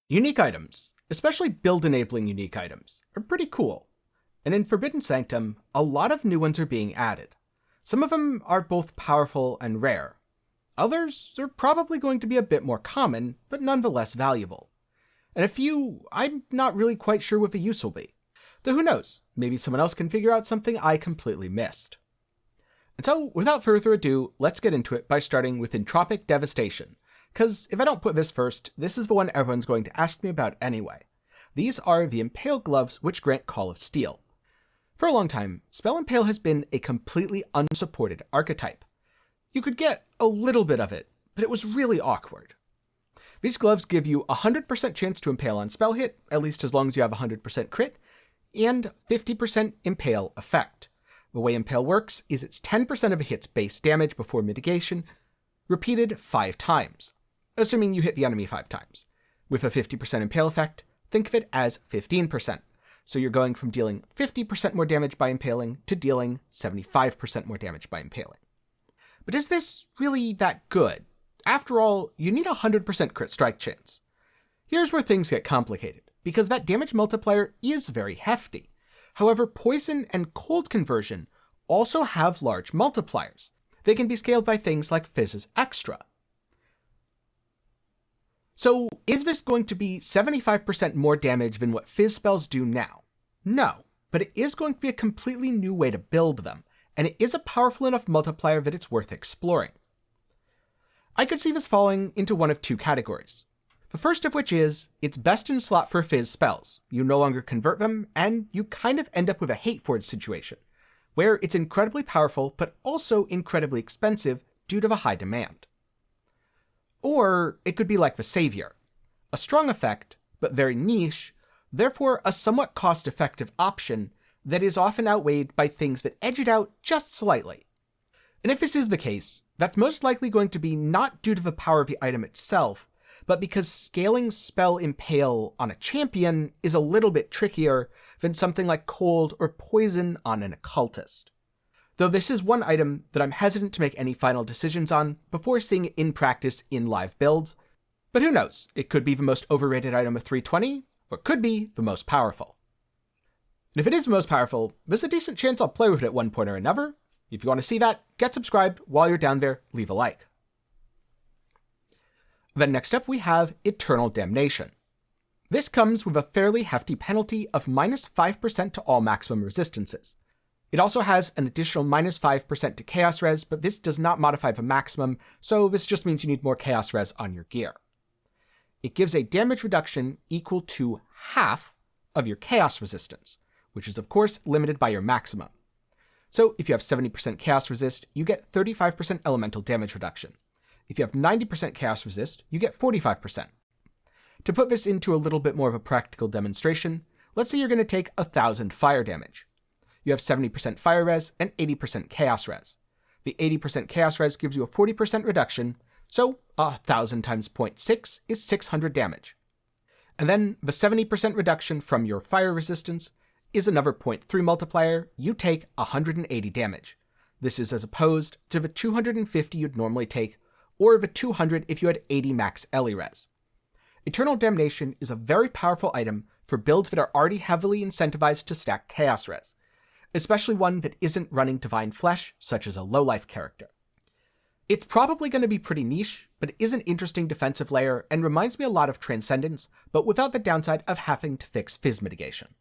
Unique items, especially build-enabling unique items, are pretty cool. And in Forbidden Sanctum, a lot of new ones are being added. Some of them are both powerful and rare. Others are probably going to be a bit more common, but nonetheless valuable. And a few, I'm not really quite sure what the use will be. Though who knows, maybe someone else can figure out something I completely missed. And so, without further ado, let's get into it by starting with Entropic Devastation. Because if I don't put this first, this is the one everyone's going to ask me about anyway. These are the Impale Gloves, which grant Call of Steel. For a long time, Spell Impale has been a completely unsupported archetype. You could get a little bit of it, but it was really awkward. These gloves give you a 100% chance to impale on spell hit, at least as long as you have a 100% crit, and 50% impale effect. The way Impale works is it's 10% of a hit's base damage before mitigation, repeated 5 times, assuming you hit the enemy 5 times. With a 50% Impale effect, think of it as 15%. So you're going from dealing 50% more damage by impaling to dealing 75% more damage by impaling. But is this really that good? After all, you need a 100% crit strike chance. Here's where things get complicated, because that damage multiplier is very hefty. However, poison and cold conversion also have large multipliers. They can be scaled by things like Fizz's Extra. So, is this going to be 75% more damage than what Fizz spells do now? No, but it is going to be a completely new way to build them, and it is a powerful enough multiplier that it's worth exploring. I could see this falling into one of two categories. The first of which is, it's best in slot for Fizz spells. You no longer convert them, and you kind of end up with a Hate Forge situation, where it's incredibly powerful, but also incredibly expensive due to the high demand. Or it could be like the Savior. A strong effect, but very niche, therefore a somewhat cost-effective option that is often outweighed by things that edge it out just slightly. And if this is the case, that's most likely going to be not due to the power of the item itself, but because scaling Spell Impale on a champion is a little bit trickier than something like Cold or Poison on an Occultist. Though this is one item that I'm hesitant to make any final decisions on before seeing it in practice in live builds, but who knows, it could be the most overrated item of 320, or it could be the most powerful. And if it is the most powerful, there's a decent chance I'll play with it at one point or another. If you want to see that, get subscribed. While you're down there, leave a like. Then next up we have Eternal Damnation. This comes with a fairly hefty penalty of -5% to all maximum resistances. It also has an additional -5% to Chaos Res, but this does not modify the maximum, so this just means you need more Chaos Res on your gear. It gives a damage reduction equal to half of your Chaos Resistance, which is of course limited by your maximum. So if you have 70% Chaos Resist, you get 35% elemental damage reduction. If you have 90% Chaos Resist, you get 45%. To put this into a little bit more of a practical demonstration, let's say you're going to take 1,000 fire damage. You have 70% Fire Res and 80% Chaos Res. The 80% Chaos Res gives you a 40% reduction, so 1,000 times 0.6 is 600 damage. And then the 70% reduction from your Fire Resistance is another 0.3 multiplier, you take 180 damage. This is as opposed to the 250 you'd normally take, or the 200 if you had 80 max Ellie Res. Eternal Damnation is a very powerful item for builds that are already heavily incentivized to stack Chaos Res, especially one that isn't running Divine Flesh, such as a low-life character. It's probably going to be pretty niche, but it is an interesting defensive layer and reminds me a lot of Transcendence, but without the downside of having to fix Fizz mitigation.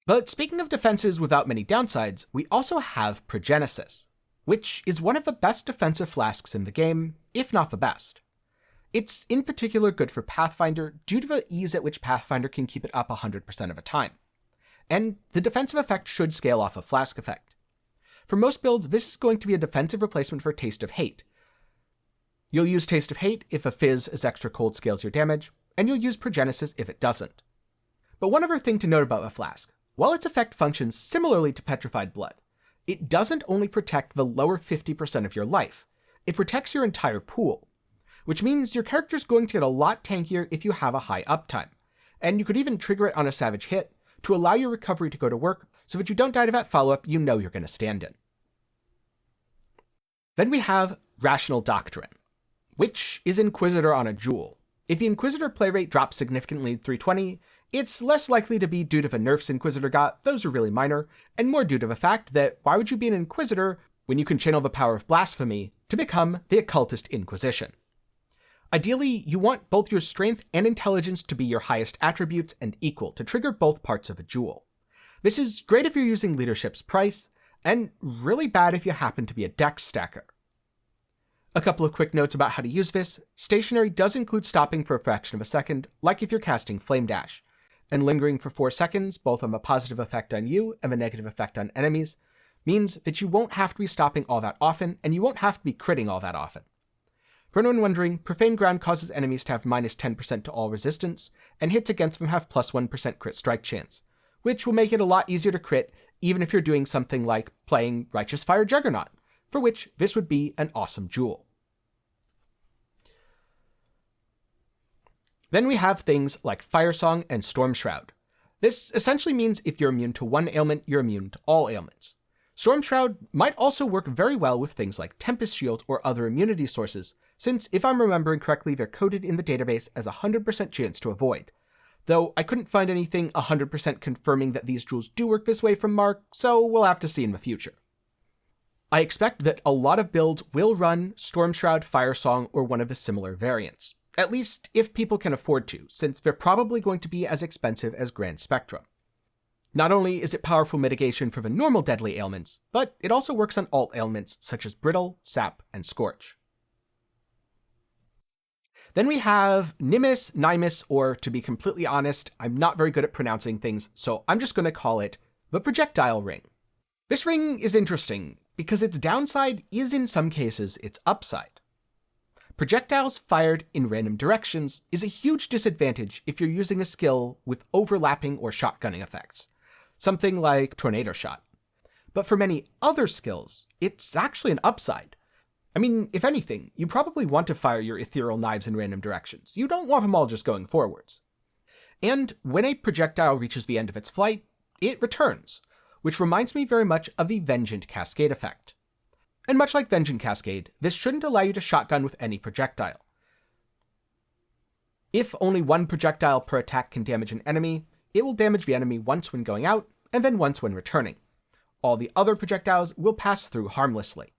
But speaking of defenses without many downsides, we also have Progenesis, which is one of the best defensive flasks in the game, if not the best. It's in particular good for Pathfinder due to the ease at which Pathfinder can keep it up 100% of the time. And the defensive effect should scale off of Flask effect. For most builds, this is going to be a defensive replacement for Taste of Hate. You'll use Taste of Hate if a Fizz as extra cold scales your damage, and you'll use Progenesis if it doesn't. But one other thing to note about a Flask, while its effect functions similarly to Petrified Blood, it doesn't only protect the lower 50% of your life, it protects your entire pool, which means your character's going to get a lot tankier if you have a high uptime, and you could even trigger it on a savage hit to allow your recovery to go to work so that you don't die to that follow-up you know you're going to stand in. Then we have Rational Doctrine, which is Inquisitor on a Jewel, If the Inquisitor play rate drops significantly in 320, it's less likely to be due to the nerfs Inquisitor got, those are really minor, and more due to the fact that why would you be an Inquisitor when you can channel the power of blasphemy to become the Occultist Inquisition? Ideally, you want both your strength and intelligence to be your highest attributes and equal to trigger both parts of a jewel. This is great if you're using Leadership's Price, and really bad if you happen to be a dex stacker. A couple of quick notes about how to use this. Stationary does include stopping for a fraction of a second, like if you're casting Flame Dash, and lingering for 4 seconds, both on a positive effect on you and a negative effect on enemies, means that you won't have to be stopping all that often, and you won't have to be critting all that often. For anyone wondering, Profane Ground causes enemies to have minus 10% to all resistance, and hits against them have plus 1% crit strike chance, which will make it a lot easier to crit even if you're doing something like playing Righteous Fire Juggernaut, for which this would be an awesome jewel. Then we have things like Firesong and Stormshroud. This essentially means if you're immune to one ailment, you're immune to all ailments. Stormshroud might also work very well with things like Tempest Shield or other immunity sources, since if I'm remembering correctly, they're coded in the database as a 100% chance to avoid. Though I couldn't find anything 100% confirming that these jewels do work this way from Mark, so we'll have to see in the future. I expect that a lot of builds will run Stormshroud, Firesong, or one of the similar variants. At least if people can afford to, since they're probably going to be as expensive as Grand Spectrum. Not only is it powerful mitigation for the normal deadly ailments, but it also works on alt ailments such as Brittle, Sap, and Scorch. Then we have Nimis Nimus, or to be completely honest, I'm not very good at pronouncing things, so I'm just going to call it the Projectile Ring. This ring is interesting, because its downside is in some cases its upside. Projectiles fired in random directions is a huge disadvantage if you're using a skill with overlapping or shotgunning effects, something like Tornado Shot. But for many other skills, it's actually an upside. I mean, if anything, you probably want to fire your ethereal knives in random directions. You don't want them all just going forwards. And when a projectile reaches the end of its flight, it returns, which reminds me very much of the Vengeant Cascade effect. And much like Vengeance Cascade, this shouldn't allow you to shotgun with any projectile. If only one projectile per attack can damage an enemy, it will damage the enemy once when going out, and then once when returning. All the other projectiles will pass through harmlessly.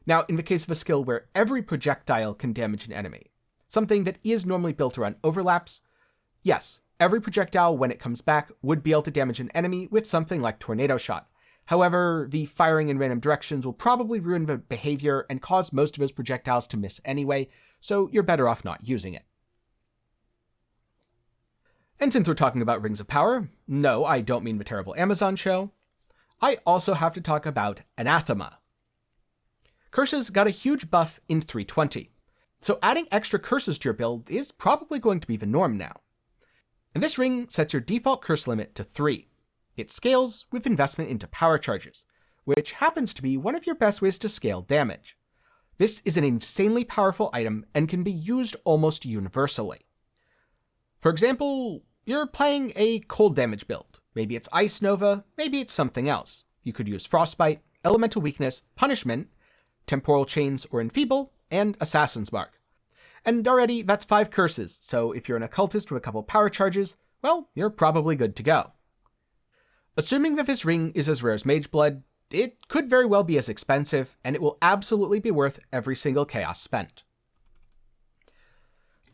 Now, in the case of a skill where every projectile can damage an enemy, something that is normally built around overlaps, yes, every projectile when it comes back would be able to damage an enemy with something like Tornado Shot. However, the firing in random directions will probably ruin the behavior and cause most of those projectiles to miss anyway, so you're better off not using it. And since we're talking about Rings of Power, no, I don't mean the terrible Amazon show, I also have to talk about Anathema. Curses got a huge buff in 320, so adding extra curses to your build is probably going to be the norm now. And this ring sets your default curse limit to 3. It scales with investment into power charges, which happens to be one of your best ways to scale damage. This is an insanely powerful item and can be used almost universally. For example, you're playing a cold damage build. Maybe it's Ice Nova, maybe it's something else. You could use Frostbite, Elemental Weakness, Punishment, Temporal Chains or Enfeeble, and Assassin's Mark. And already that's 5 curses, so if you're an occultist with a couple power charges, well, you're probably good to go. Assuming that this ring is as rare as Mageblood, it could very well be as expensive, and it will absolutely be worth every single chaos spent.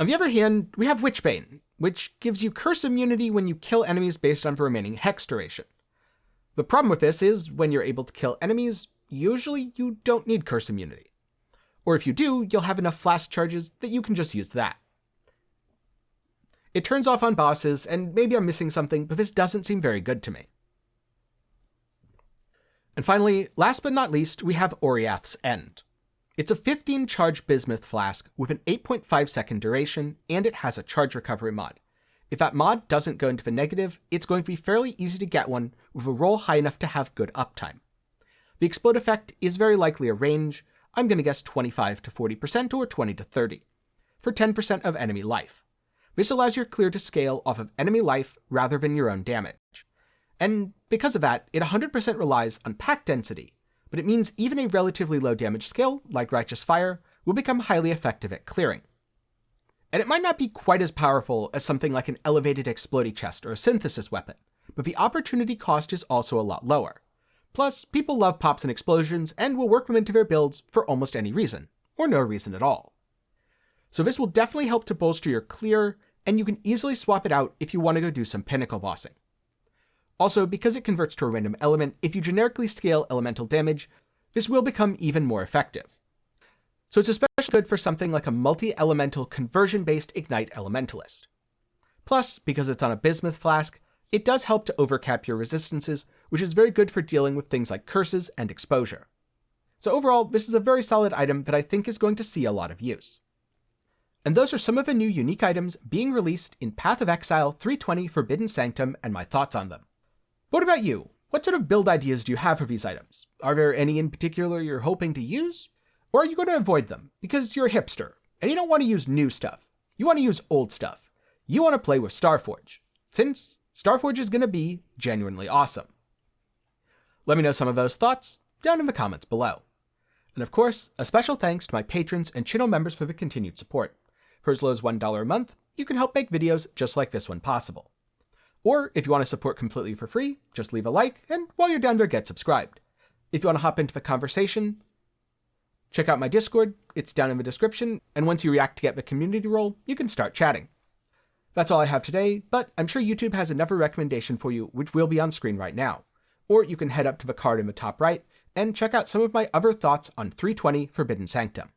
On the other hand, we have Witchbane, which gives you curse immunity when you kill enemies based on the remaining hex duration. The problem with this is, when you're able to kill enemies, usually you don't need curse immunity. Or if you do, you'll have enough flask charges that you can just use that. It turns off on bosses, and maybe I'm missing something, but this doesn't seem very good to me. And finally, last but not least, we have Oriath's End. It's a 15 charge bismuth flask with an 8.5 second duration, and it has a charge recovery mod. If that mod doesn't go into the negative, it's going to be fairly easy to get one with a roll high enough to have good uptime. The explode effect is very likely a range, I'm going to guess 25 to 40% or 20 to 30, for 10% of enemy life. This allows your clear to scale off of enemy life rather than your own damage. And because of that, it 100% relies on pack density, but it means even a relatively low damage skill, like Righteous Fire, will become highly effective at clearing. And it might not be quite as powerful as something like an elevated explodey chest or a synthesis weapon, but the opportunity cost is also a lot lower. Plus, people love pops and explosions and will work them into their builds for almost any reason, or no reason at all. So this will definitely help to bolster your clear, and you can easily swap it out if you want to go do some pinnacle bossing. Also, because it converts to a random element, if you generically scale elemental damage, this will become even more effective. So it's especially good for something like a multi-elemental conversion-based Ignite Elementalist. Plus, because it's on a Bismuth flask, it does help to overcap your resistances, which is very good for dealing with things like curses and exposure. So overall, this is a very solid item that I think is going to see a lot of use. And those are some of the new unique items being released in Path of Exile 320 Forbidden Sanctum and my thoughts on them. What about you? What sort of build ideas do you have for these items? Are there any in particular you're hoping to use? Or are you going to avoid them because you're a hipster and you don't want to use new stuff? You want to use old stuff. You want to play with Starforge, since Starforge is going to be genuinely awesome. Let me know some of those thoughts down in the comments below. And of course, a special thanks to my patrons and channel members for the continued support. For as low as $1 a month, you can help make videos just like this one possible. Or if you want to support completely for free, just leave a like, and while you're down there, get subscribed. If you want to hop into the conversation, check out my Discord, it's down in the description, and once you react to get the community role, you can start chatting. That's all I have today, but I'm sure YouTube has another recommendation for you, which will be on screen right now. Or you can head up to the card in the top right, and check out some of my other thoughts on 320 Forbidden Sanctum.